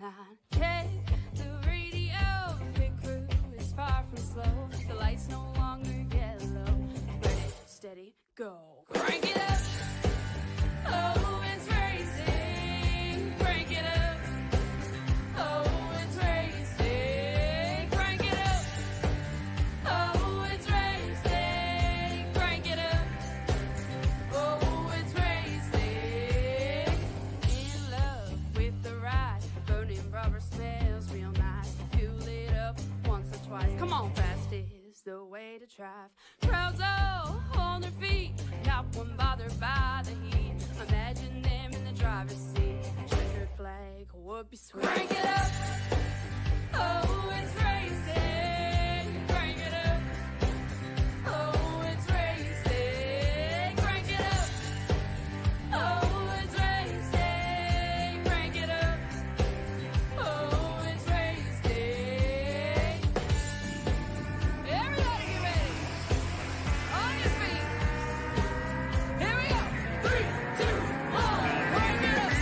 line. Check the radio, pit crew is far from slow. The lights no longer yellow. Ready, steady, go. Crank it up. Oh, it's racing. Crank it up. Oh, it's racing. Crank it up. Oh, it's racing. Crank it up. Oh, it's racing. In love with the ride. Burning rubber smells real nice. Fuel it up once or twice. Come on, fast is the way to drive. Crowds all on their feet, not one bothered by the heat. Imagine them in the driver's seat. Checkered flag would be sweet. Crank it up. Oh, it's racing. Crank it up. Oh, it's racing. Crank it up. Oh, it's racing. Crank it up. Oh, it's racing. Everybody get ready. On your feet. Here we go. 3, 2, 1. Crank it up.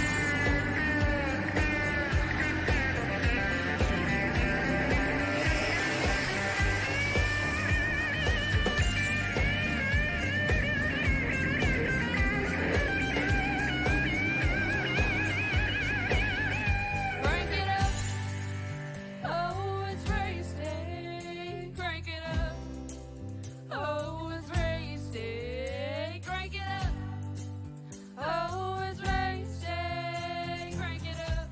Crank it up. Oh, it's racing. Crank it up. Oh, it's racing. Crank it up. Oh, it's racing. Crank it up.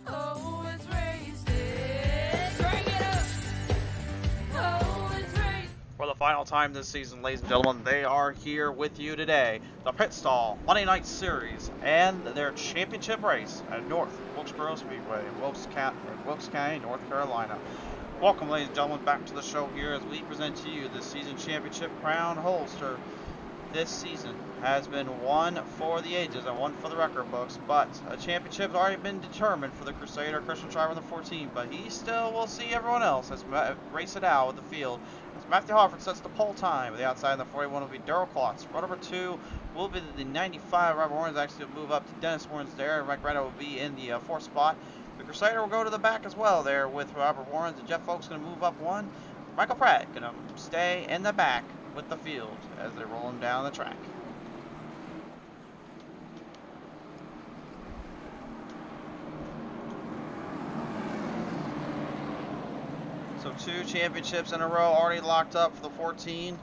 Oh, it's racing. Crank it up. Oh, it's racing. For the final time this season, ladies and gentlemen, they are here with you today. The Pit Stall Monday Night Series and their championship race at North Wilkesboro Speedway in Wilkes County, North Carolina. Welcome, ladies and gentlemen, back to the show here as we present to you the season championship crown holster. This season has been one for the ages and one for the record books, but a championship has already been determined for the Crusader Christian Schreiber in the 14, but he still will see everyone else as race it out with the field. As Matthew Harford sets the pole time, the outside in the 41 will be Darrell Klotz. Run number 2 will be the 95. Robert Warren's actually will move up to Dennis Warren's there, and Mike Redo will be in the 4th spot. The Crusader will go to the back as well there with Robert Warren's, and Jeff Folks going to move up 1. Michael Pratt going to stay in the back with the field as they roll him down the track. So 2 championships in a row already locked up for the 14.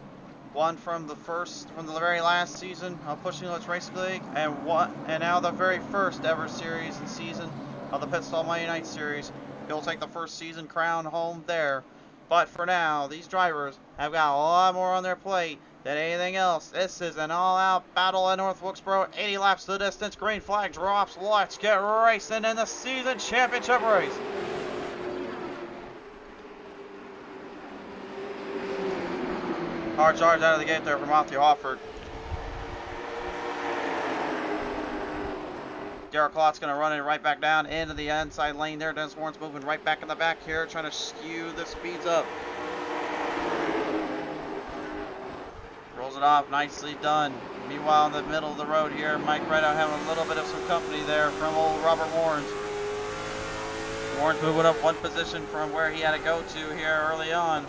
One from the very last season of Pushing Limits Racing League, and now the very first ever series and season of the Pit Stall Monday Night Series. He'll take the first season crown home there. But for now, these drivers have got a lot more on their plate than anything else. This is an all-out battle at North Wilkesboro. 80 laps to the distance. Green flag drops. Let's get racing in the season championship race. Hard charge out of the gate there from Matthew Harford. Darrell Klotz going to run it right back down into the inside lane there. Dennis Warren's moving right back in the back here, trying to skew the speeds up. Rolls it off, nicely done. Meanwhile, in the middle of the road here, Mike Redo having a little bit of some company there from old Robert Warren's. Warren's moving up 1 position from where he had to go to here early on.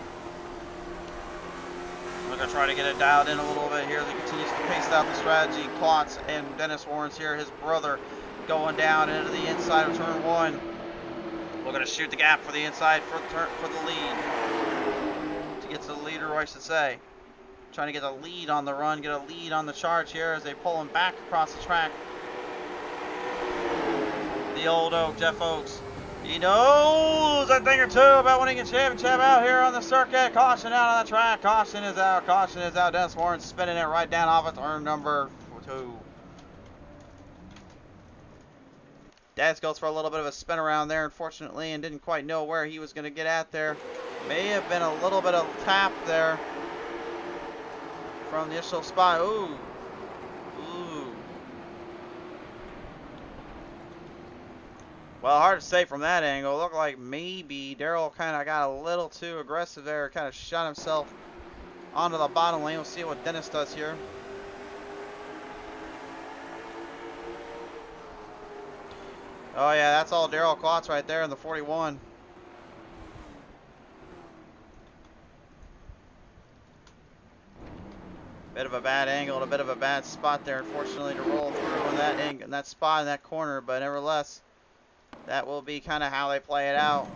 We're going to try to get it dialed in a little bit here as he continues to pace out the strategy. Klotz and Dennis Warren's here, his brother, going down into the inside of turn 1. We're going to shoot the gap for the inside for the lead. To get to the leader, I should say. Trying to get a lead on the run, get a lead on the charge here as they pull him back across the track. The old Oak, Jeff Oaks. He knows a thing or two about winning a championship out here on the circuit. Caution out on the track. Caution is out. Caution is out. Dennis Warren spinning it right down off of turn number 2. Dennis goes for a little bit of a spin around there, unfortunately, and didn't quite know where he was going to get at there. May have been a little bit of tap there from the initial spot. Ooh. Well, hard to say from that angle. Looked like maybe Darrell kind of got a little too aggressive there. Kind of shot himself onto the bottom lane. We'll see what Dennis does here. Oh yeah, that's all Daryl Klotz right there in the 41. Bit of a bad angle and a bit of a bad spot there, unfortunately, to roll through in that spot in that corner. But nevertheless, that will be kind of how they play it out.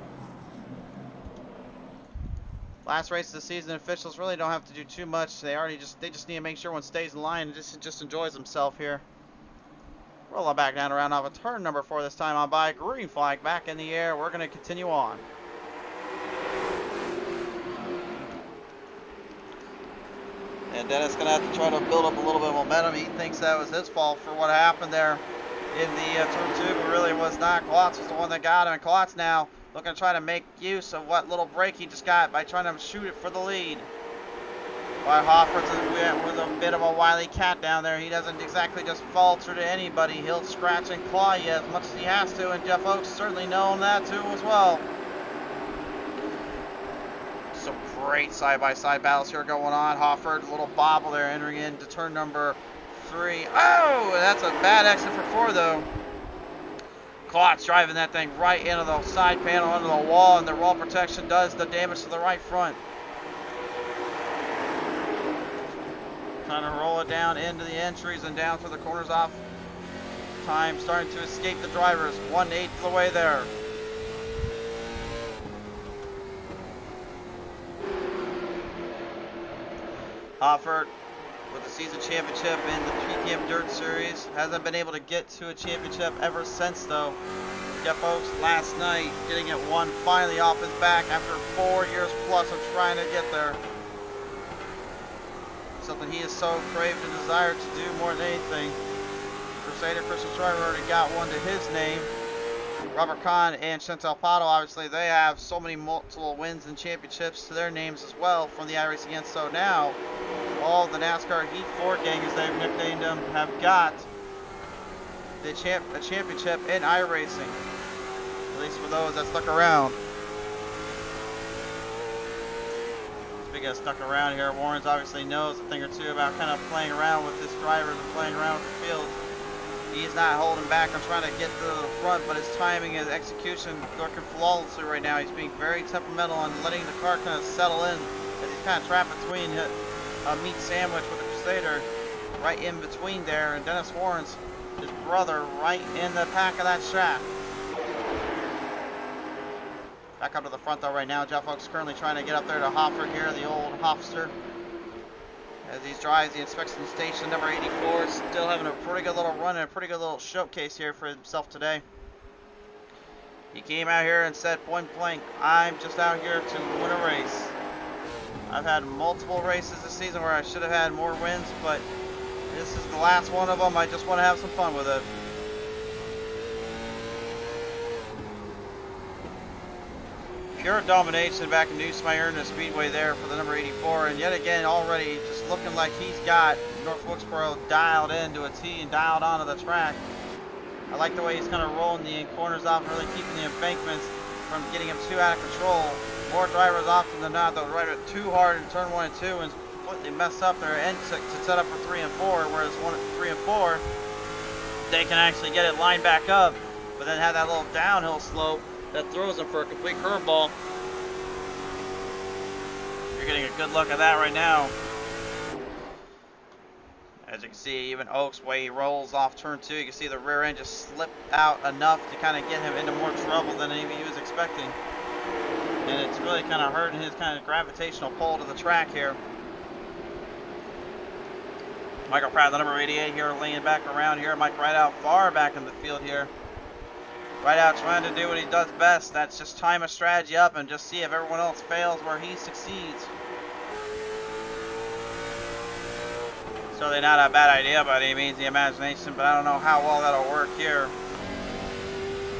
Last race of the season, officials really don't have to do too much. They just need to make sure one stays in line and just enjoys himself here. Rolling back down around off of turn number 4 this time on by. Green flag back in the air. We're going to continue on. And Dennis going to have to try to build up a little bit of momentum. He thinks that was his fault for what happened there in the turn 2, but really was not. Klotz was the one that got him. And Klotz now looking to try to make use of what little break he just got by trying to shoot it for the lead. By Hofford with a bit of a wily cat down there. He doesn't exactly just falter to anybody. He'll scratch and claw you as much as he has to, and Jeff Oaks certainly known that too as well. Some great side-by-side battles here going on. Hofford, a little bobble there entering into turn number 3. Oh, that's a bad exit for 4 though. Klotz driving that thing right into the side panel under the wall, and the wall protection does the damage to the right front. Trying to roll it down into the entries and down through the corners off. Time starting to escape the drivers. 1/8 of the way there. Hofford with the season championship in the PTM Dirt Series. Hasn't been able to get to a championship ever since though. Jeff Oaks last night getting it won finally off his back after 4 years plus of trying to get there. Something he has so craved and desired to do more than anything. Crusader Christian Schreiber already got one to his name. Robert Kahn and Chantal Pato, obviously, they have so many multiple wins and championships to their names as well from the iRacing. And so now, all the NASCAR Heat 4 gang, as they've nicknamed them, have got the championship in iRacing. At least for those that stuck around. Speaking of stuck around here, Warren's obviously knows a thing or two about kind of playing around with his drivers and playing around with the field. He's not holding back on trying to get to the front, but his timing and execution working flawlessly right now. He's being very temperamental and letting the car kind of settle in as he's kind of trapped between a meat sandwich with the Crusader right in between there, and Dennis Warren's his brother right in the pack of that shack. Back up to the front though right now. Jeff Oaks currently trying to get up there to Hofford here, the old Hofster. As he drives the inspection station number 84, still having a pretty good little run and a pretty good little showcase here for himself today. He came out here and said point blank, I'm just out here to win a race. I've had multiple races this season where I should have had more wins, but this is the last one of them. I just want to have some fun with it. Pure domination back in New Smyrna Speedway there for the number 84, and yet again already just looking like he's got North Wilkesboro dialed into a T and dialed onto the track. I like the way he's kind of rolling the corners off, really keeping the embankments from getting him too out of control. More drivers often than not, they'll ride it too hard in turn 1 and 2 and completely mess up their end to set up for 3 and 4, whereas 3 and 4, they can actually get it lined back up, but then have that little downhill slope that throws them for a complete curveball. You're getting a good look at that right now. As you can see, even Oaks, way he rolls off turn 2, you can see the rear end just slipped out enough to kind of get him into more trouble than even he was expecting. And it's really kind of hurting his kind of gravitational pull to the track here. Michael Pratt, the number 88 here, laying back around here. Mike right out far back in the field here. Right out trying to do what he does best. That's just time a strategy up and just see if everyone else fails where he succeeds. Certainly not a bad idea by any means, the imagination, but I don't know how well that'll work here,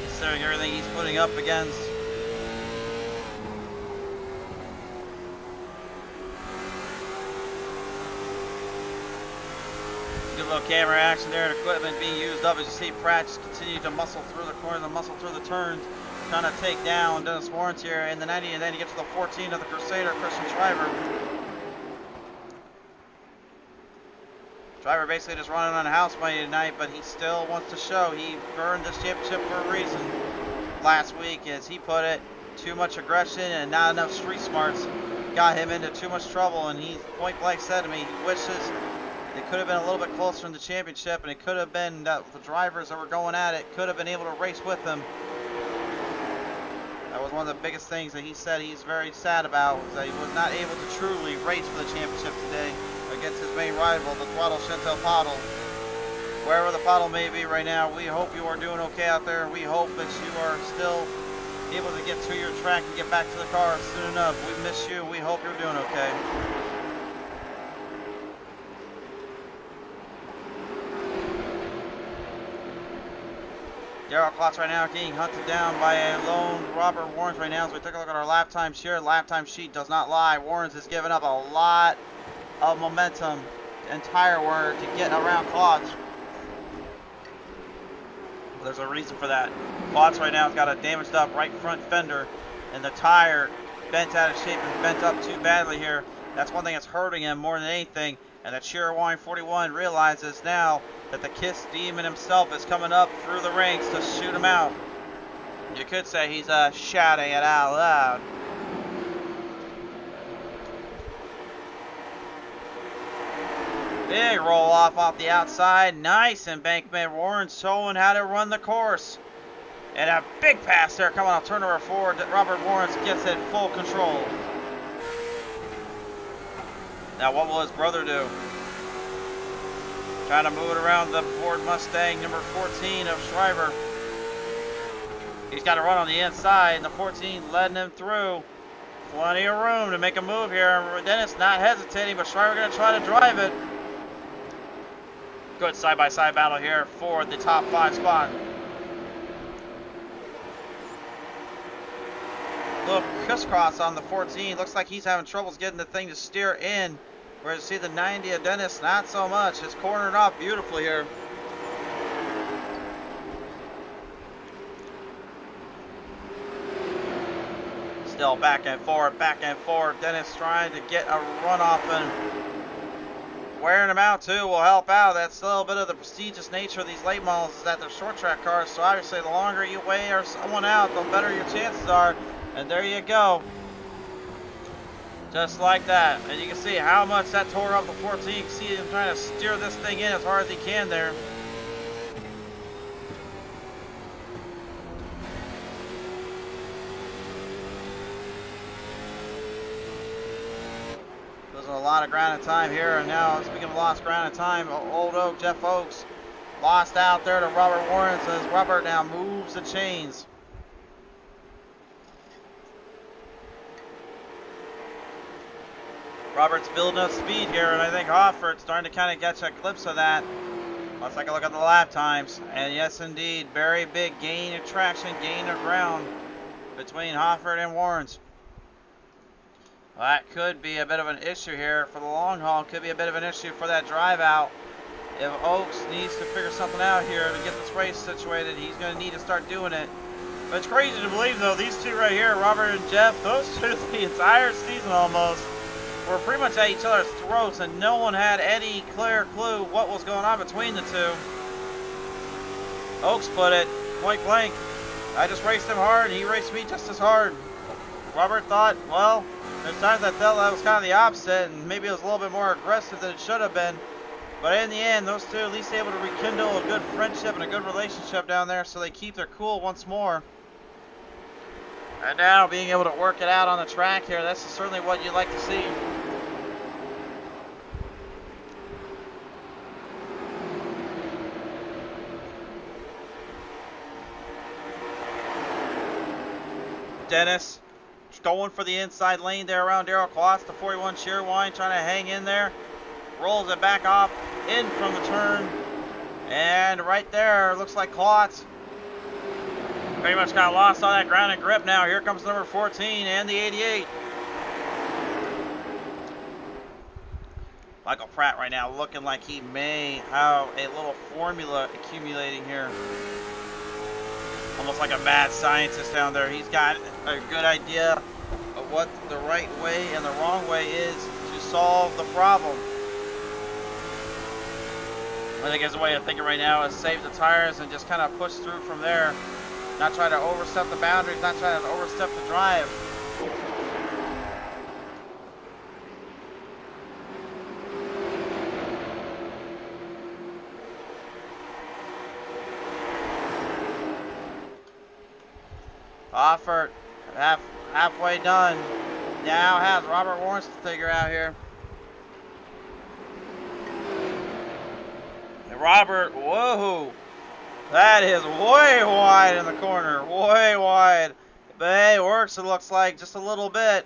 considering everything he's putting up against. Good little camera action there and equipment being used up as you see Pratt just continue to muscle through the corners and muscle through the turns, trying to take down Dennis Warrens here in the 90, and then he gets to the 14 of the Crusader, Christian Schreiber. Driver basically just running on house money tonight, but he still wants to show he earned this championship for a reason. Last week, as he put it, too much aggression and not enough street smarts got him into too much trouble, and he point blank said to me he wishes it could have been a little bit closer in the championship, and it could have been that the drivers that were going at it could have been able to race with him. That was one of the biggest things that he said he's very sad about, was that he was not able to truly race for the championship today against his main rival, the Throttle Chantel Pottle. Wherever the Pottle may be right now, we hope you are doing okay out there. We hope that you are still able to get to your track and get back to the car soon enough. We miss you, and we hope you're doing okay. Darrell Klotz right now getting hunted down by a lone Robert Warrens right now. As we take a look at our lap times here, lap time sheet does not lie. Warrens has given up a lot of momentum and tire wear to get around Klotz. There's a reason for that. Klotz right now has got a damaged up right front fender, and the tire bent out of shape and bent up too badly here. That's one thing that's hurting him more than anything. And that Cheerwine 41 realizes now that the KISS demon himself is coming up through the ranks to shoot him out. You could say he's shouting it out loud. Big roll off the outside. Nice embankment. Warren showing how to run the course. And a big pass there coming off turn number 4. Robert Warren gets it full control. Now what will his brother do? Trying to move it around the Ford Mustang number 14 of Shriver. He's got to run on the inside, and the 14 letting him through. Plenty of room to make a move here. Dennis not hesitating, but Shriver going to try to drive it. Good side-by-side battle here for the top 5 spot. Little crisscross on the 14. Looks like he's having troubles getting the thing to steer in. Whereas you see the 90 of Dennis, not so much. It's cornered off beautifully here. Still back and forth, back and forth. Dennis trying to get a runoff, and wearing him out too will help out. That's a little bit of the prestigious nature of these late models, is that they're short track cars. So obviously the longer you wear someone out, the better your chances are. And there you go. Just like that. And you can see how much that tore up the 14. You can see him trying to steer this thing in as hard as he can there. Losing a lot of ground and time here. And now, speaking of lost ground and time, Old Oak, Jeff Oaks, lost out there to Robert Warren. Says Robert now moves the chains. Robert's building up speed here, and I think Hofford's starting to kind of catch a glimpse of that. Let's take a look at the lap times. And yes, indeed, very big gain of traction, gain of ground between Hofford and Warrens. Well, that could be a bit of an issue here for the long haul. Could be a bit of an issue for that drive out. If Oaks needs to figure something out here to get this race situated, he's going to need to start doing it. But it's crazy to believe, though, these two right here, Robert and Jeff, those two the entire season almost, were pretty much at each other's throats, and no one had any clear clue what was going on between the two. Oaks put it point blank, I just raced him hard, and he raced me just as hard. Robert thought, well, there's times I felt that was kind of the opposite, and maybe it was a little bit more aggressive than it should have been. But in the end, those two at least able to rekindle a good friendship and a good relationship down there, so they keep their cool once more. And now being able to work it out on the track here, that's certainly what you'd like to see. Dennis going for the inside lane there around Darrell Klotz. The 41 Cheerwine trying to hang in there. Rolls it back off in from the turn. And right there, looks like Klotz pretty much got lost on that ground and grip now. Here comes number 14 and the 88. Michael Pratt right now looking like he may have a little formula accumulating here. Almost like a mad scientist down there. He's got a good idea of what the right way and the wrong way is to solve the problem. I think his way of thinking right now is save the tires and just kind of push through from there. Not try to overstep the boundaries, not trying to overstep the drive. Offert, halfway done. Now has Robert Warren to figure out here. And Robert, whoa, that is way wide in the corner, way wide. But hey, it works, it looks like, just a little bit.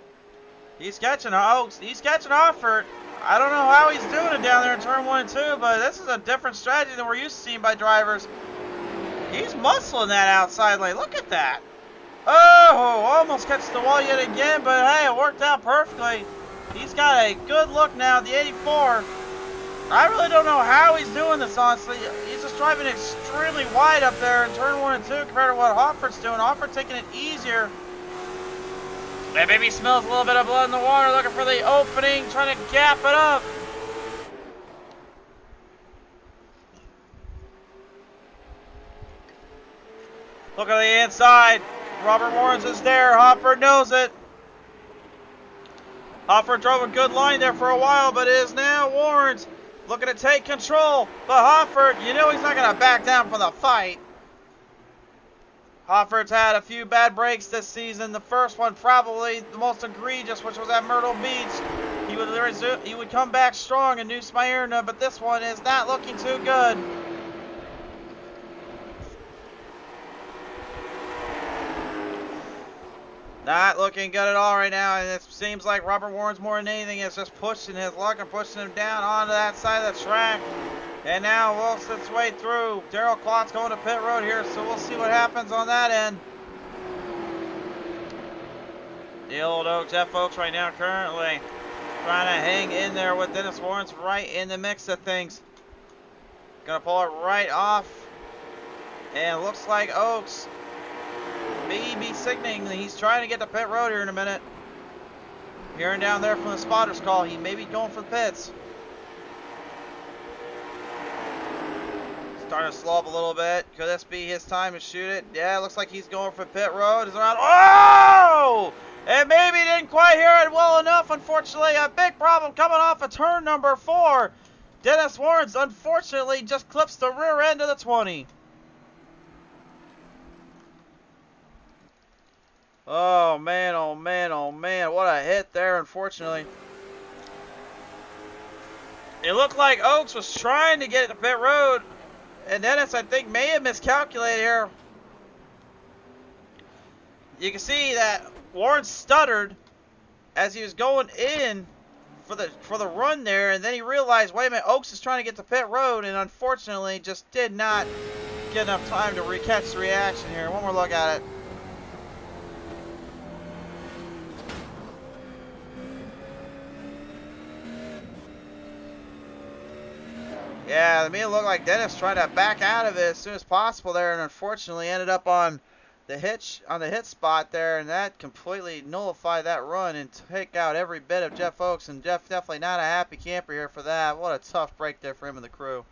He's catching Oaks, he's catching Offert. I don't know how he's doing it down there in turn 1 and 2, but this is a different strategy than we're used to seeing by drivers. He's muscling that outside lane, look at that. Oh, almost catches the wall yet again, but hey, it worked out perfectly. He's got a good look now at the 84. I really don't know how he's doing this, honestly. He's just driving extremely wide up there in turn 1 and 2 compared to what Hoffert's doing. Hoffert taking it easier. And maybe he smells a little bit of blood in the water, looking for the opening, trying to gap it up. Look at the inside. Robert Warrens is there. Hoffert knows it. Hoffert drove a good line there for a while, but it is now Warrens looking to take control. But Hoffert, you know he's not going to back down from the fight. Hoffert's had a few bad breaks this season. The first one probably the most egregious, which was at Myrtle Beach. He would come back strong in New Smyrna, but this one is not looking too good. Not looking good at all right now, and it seems like Robert Warren's more than anything is just pushing his luck and pushing him down onto that side of the track. And now Wilson's way through. Daryl Klotz going to pit road here, so we'll see what happens on that end. The Old Oak, Jeff Oaks right now currently trying to hang in there with Dennis Warren's right in the mix of things. Gonna pull it right off. And it looks like Oaks may be signaling that he's trying to get to pit road here in a minute. Hearing down there from the spotter's call, he may be going for the pits. Starting to slow up a little bit. Could this be his time to shoot it? Yeah, it looks like he's going for pit road. Is around. Oh! And maybe didn't quite hear it well enough, unfortunately. A big problem coming off of turn number 4. Dennis Warrens, unfortunately, just clips the rear end of the 20. Oh man, oh man, oh man, what a hit there, unfortunately. It looked like Oaks was trying to get it to pit road, and Dennis, I think, may have miscalculated here. You can see that Warren stuttered as he was going in for the run there, and then he realized, wait a minute, Oaks is trying to get to pit road, and unfortunately just did not get enough time to catch the reaction here. One more look at it. Yeah, it made it look like Dennis tried to back out of it as soon as possible there, and unfortunately ended up on the hit spot there, and that completely nullified that run and take out every bit of Jeff Oaks. And Jeff definitely not a happy camper here for that. What a tough break there for him and the crew.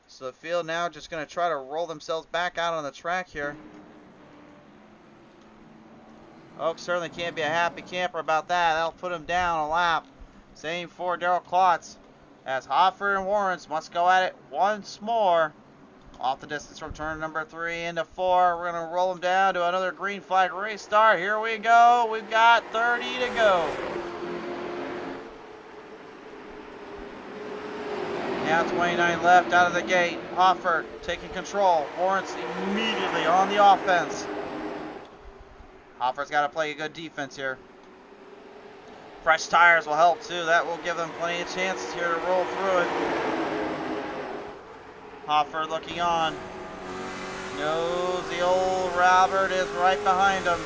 So the field now just going to try to roll themselves back out on the track here. Oaks certainly can't be a happy camper about that. That'll put him down a lap. Same for Daryl Klotz, as Hoffer and Warrens must go at it once more. Off the distance from turn number 3 into 4. We're going to roll them down to another green flag restart. Here we go. We've got 30 to go. Now 29 left out of the gate. Hoffer taking control. Warrens immediately on the offense. Hoffer's got to play a good defense here. Fresh tires will help too. That will give them plenty of chances here to roll through it. Hoffer looking on. Knows the old Robert is right behind him.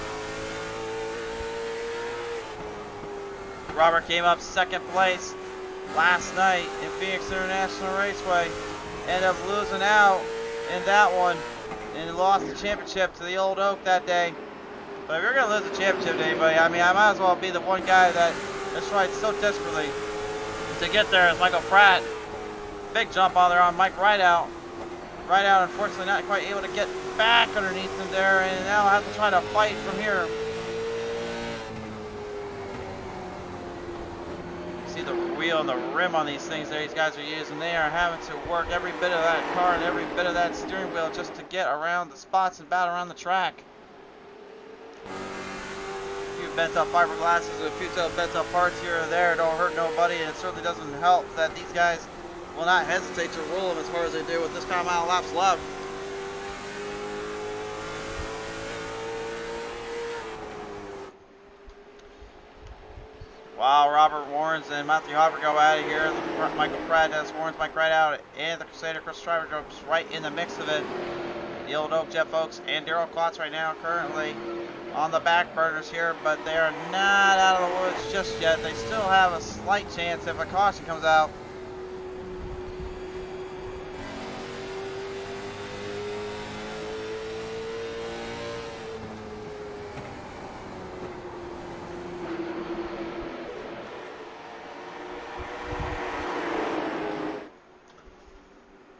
Robert came up second place last night in Phoenix International Raceway. Ended up losing out in that one and lost the championship to the Old Oak that day. But if you're going to lose the championship to anybody, I mean, I might as well be the one guy that tried so desperately to get there is Michael Pratt. Big jump on there on Mike Rideout. Rideout, unfortunately, not quite able to get back underneath him there, and now I have to try to fight from here. See the wheel and the rim on these things that these guys are using. They are having to work every bit of that car and every bit of that steering wheel just to get around the spots and bat around the track. A few bent up fiberglasses and a few bent up parts here or there don't hurt nobody, and it certainly doesn't help that these guys will not hesitate to roll them as hard as they do with this kind of amount of laps left. While Robert Warrens and Matthew Hopper go out of here, Michael Pratt, Dennis Warrens, Mike Rideout, and the Crusader Chris Schreiber jumps right in the mix of it. The Old Oak, Jeff Oakes, and Daryl Klotz right now currently on the back burners here, but they are not out of the woods just yet. They still have a slight chance if a caution comes out.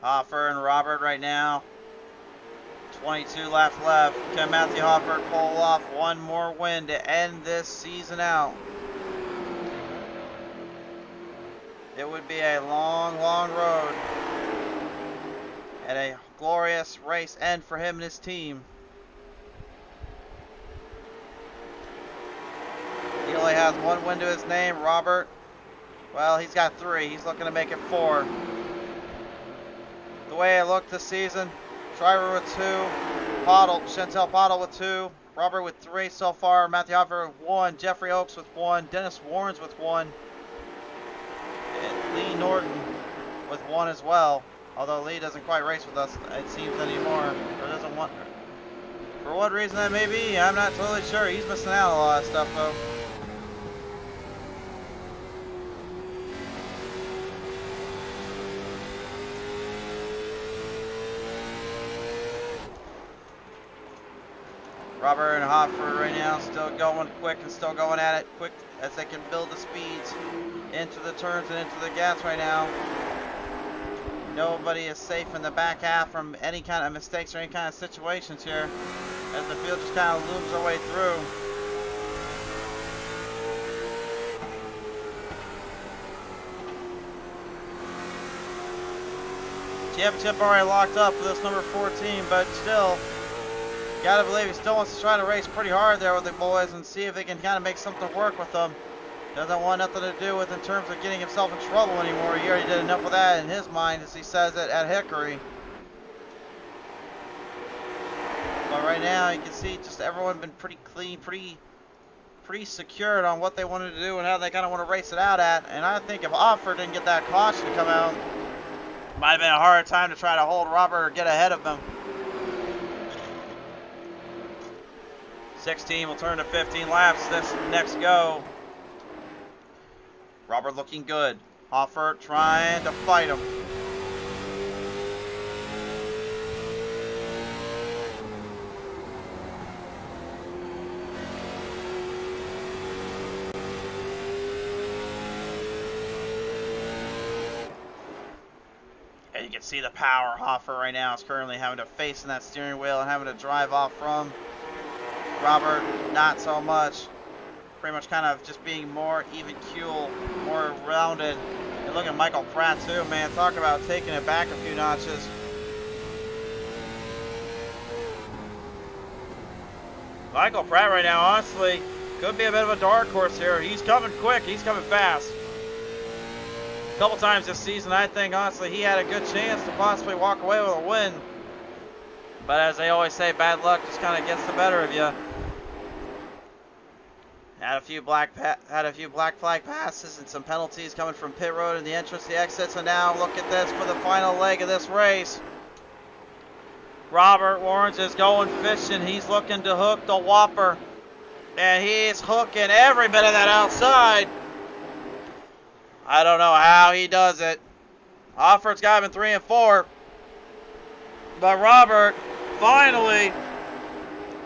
Hoffer and Robert right now. 22 laps left. Can Matthew Hoffer pull off one more win to end this season out? It would be a long, long road and a glorious race end for him and his team. He only has one win to his name. Robert, well, he's got 3. He's looking to make it 4. The way it looked this season, Schreiber with 2, Chantel Pottle with 2, Robert with 3 so far, Matthew Hoffer with 1, Jeffrey Oakes with 1, Dennis Warrens with 1, and Lee Norton with 1 as well. Although Lee doesn't quite race with us, it seems, anymore, or doesn't want. For what reason that may be, I'm not totally sure. He's missing out on a lot of stuff though. Robert and Hoffer right now still going quick and still going at it quick as they can build the speeds into the turns and into the gas right now. Nobody is safe in the back half from any kind of mistakes or any kind of situations here as the field just kind of looms their way through. Championship already locked up for this number 14, but still, gotta believe he still wants to try to race pretty hard there with the boys and see if they can kind of make something work with them. Doesn't want nothing to do with in terms of getting himself in trouble anymore. He already did enough of that in his mind, as he says it at Hickory. But right now you can see just everyone been pretty clean, pretty secured on what they wanted to do and how they kind of want to race it out at. And I think if Hoffer didn't get that caution to come out, might have been a hard time to try to hold Robert or get ahead of him. 16 will turn to 15 laps this next go. Robert looking good. Hoffer trying to fight him. And you can see the power Hoffer right now is currently having to face in that steering wheel and having to drive off from. Robert, not so much. Pretty much kind of just being more even keel, more rounded. And look at Michael Pratt too, man. Talk about taking it back a few notches. Michael Pratt right now, honestly, could be a bit of a dark horse here. He's coming quick. He's coming fast. A couple times this season, I think, honestly, he had a good chance to possibly walk away with a win. But as they always say, bad luck just kind of gets the better of you. Had a few black flag passes and some penalties coming from pit road and the entrance, the exits, and now look at this for the final leg of this race. Robert Warrens is going fishing. He's looking to hook the whopper, and he's hooking every bit of that outside. I don't know how he does it. Hoffer's got him in 3 and 4, but Robert finally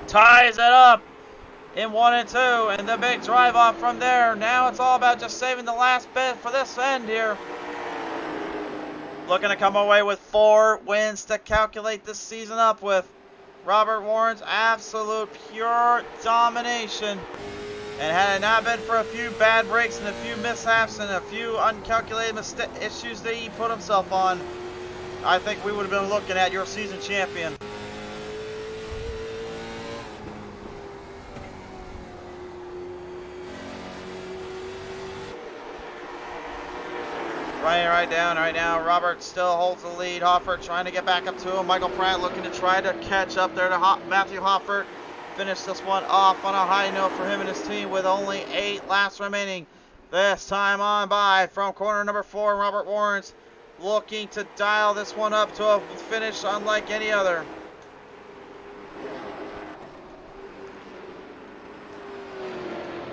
ties it up in 1 and 2, and the big drive off from there. Now it's all about just saving the last bit for this end here. Looking to come away with 4 wins to calculate this season up with. Robert Warren's absolute pure domination. And had it not been for a few bad breaks and a few mishaps and a few uncalculated issues that he put himself on, I think we would have been looking at your season champion. Right down right now. Robert still holds the lead. Hoffert trying to get back up to him. Michael Pratt looking to try to catch up there to Matthew Hoffert. Finish this one off on a high note for him and his team with only 8 laps remaining. This time on by from corner number 4, Robert Warren's looking to dial this one up to a finish unlike any other.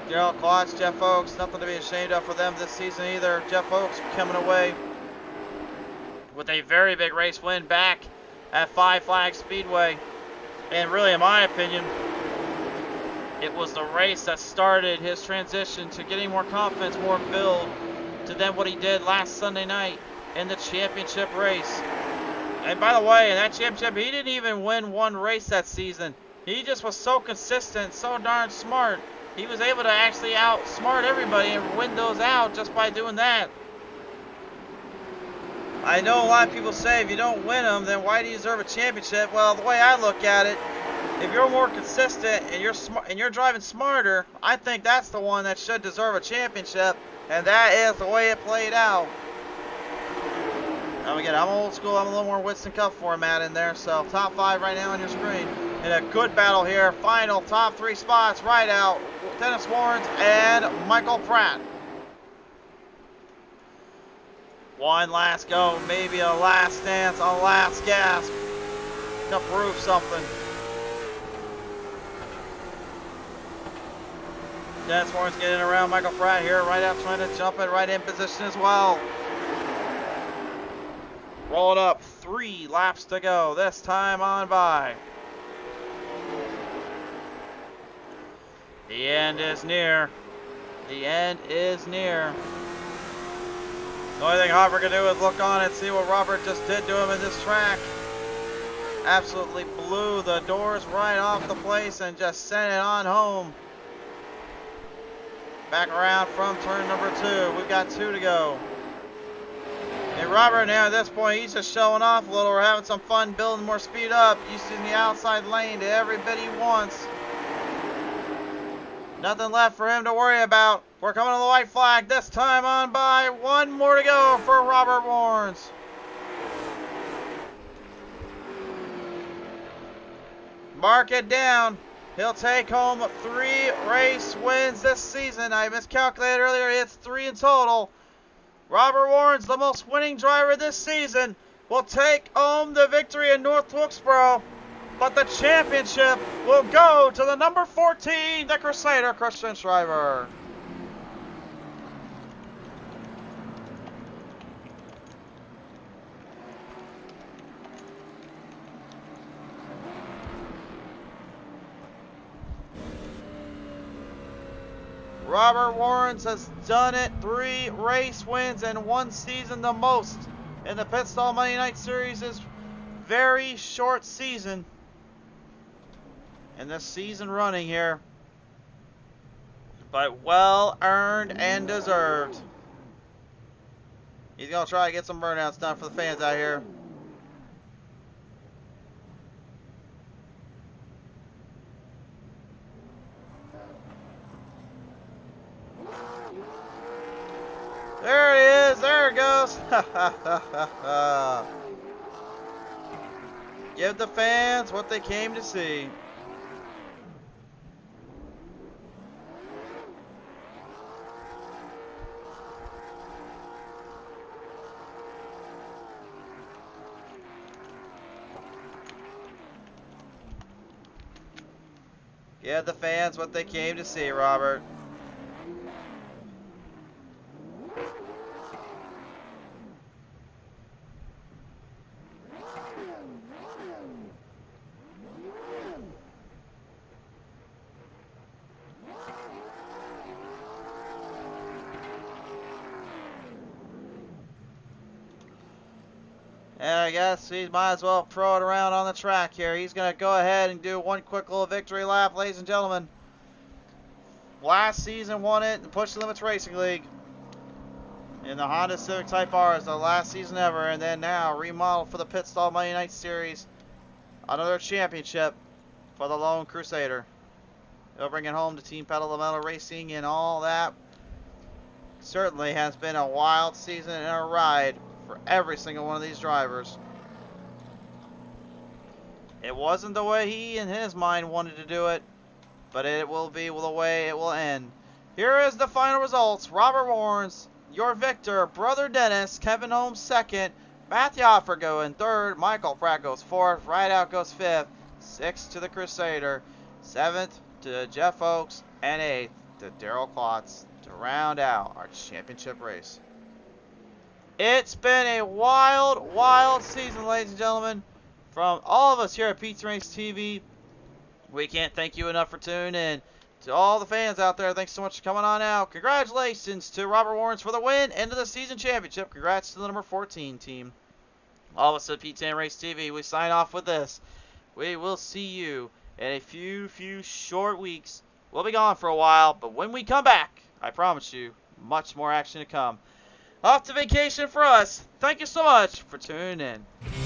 Gerald Klotz, Jeff Oaks, nothing to be ashamed of for them this season either. Jeff Oaks coming away with a very big race win back at Five Flags Speedway. And really, in my opinion, it was the race that started his transition to getting more confidence, more build, to then what he did last Sunday night in the championship race. And by the way, in that championship, he didn't even win one race that season. He just was so consistent, so darn smart. He was able to actually outsmart everybody and win those out just by doing that. I know a lot of people say if you don't win them, then why do you deserve a championship? Well, the way I look at it, if you're more consistent and you're driving smarter, I think that's the one that should deserve a championship, and that is the way it played out. Now again, I'm old school. I'm a little more Winston Cup format in there. So top 5 right now on your screen. In a good battle here. Final top 3 spots right out. Dennis Warrens and Michael Pratt. One last go. Maybe a last dance, a last gasp to prove something. Dennis Warrens getting around Michael Pratt here. Right out trying to jump it right in position as well. Roll it up. 3 laps to go. This time on by. The end is near. The end is near. The only thing Hopper can do is look on and see what Robert just did to him in this track. Absolutely blew the doors right off the place and just sent it on home. Back around from turn number 2. We've got 2 to go. And Robert now at this point, he's just showing off a little. We're having some fun building more speed up. Using the outside lane to every bit he wants. Nothing left for him to worry about. We're coming to the white flag. This time on by. 1 more to go for Robert Warrens. Mark it down. He'll take home 3 race wins this season. I miscalculated earlier. It's 3 in total. Robert Warrens, the most winning driver this season, will take home the victory in North Wilkesboro. But the championship will go to the number 14, the Crusader, Christian Shriver. Robert Warrens has done it. 3 race wins in 1 season, the most in the Pitstall Monday Night Series' very short season. In this season running here. But well earned and deserved. He's going to try to get some burnouts done for the fans out here. There it is. There it goes. Give the fans what they came to see. Give the fans what they came to see, Robert. And I guess he might as well throw it around on the track here. He's going to go ahead and do one quick little victory lap, ladies and gentlemen. Last season won it in Push Limits Racing League. In the Honda Civic Type R is the last season ever. And then now remodeled for the Pit Stall Monday Night Series. Another championship for the Lone Crusader. He'll bring it home to Team Pedal to Metal Racing and all that. Certainly has been a wild season and a ride for every single one of these drivers. It wasn't the way he in his mind wanted to do it, but it will be the way it will end. Here is the final results. Robert Warrens, your victor. Brother Dennis, Kevin Holmes second. Matthew Offergo in third. Michael Pratt goes fourth. Rideout goes fifth. Sixth to the Crusader. Seventh to Jeff Oakes. And eighth to Daryl Klotz to round out our championship race. It's been a wild, wild season, ladies and gentlemen. From all of us here at Pete's Race TV, we can't thank you enough for tuning in. To all the fans out there, thanks so much for coming on out. Congratulations to Robert Warrens for the win and to the season championship. Congrats to the number 14 team. All of us at Pete's Race TV, we sign off with this. We will see you in a few short weeks. We'll be gone for a while, but when we come back, I promise you, much more action to come. Off to vacation for us. Thank you so much for tuning in.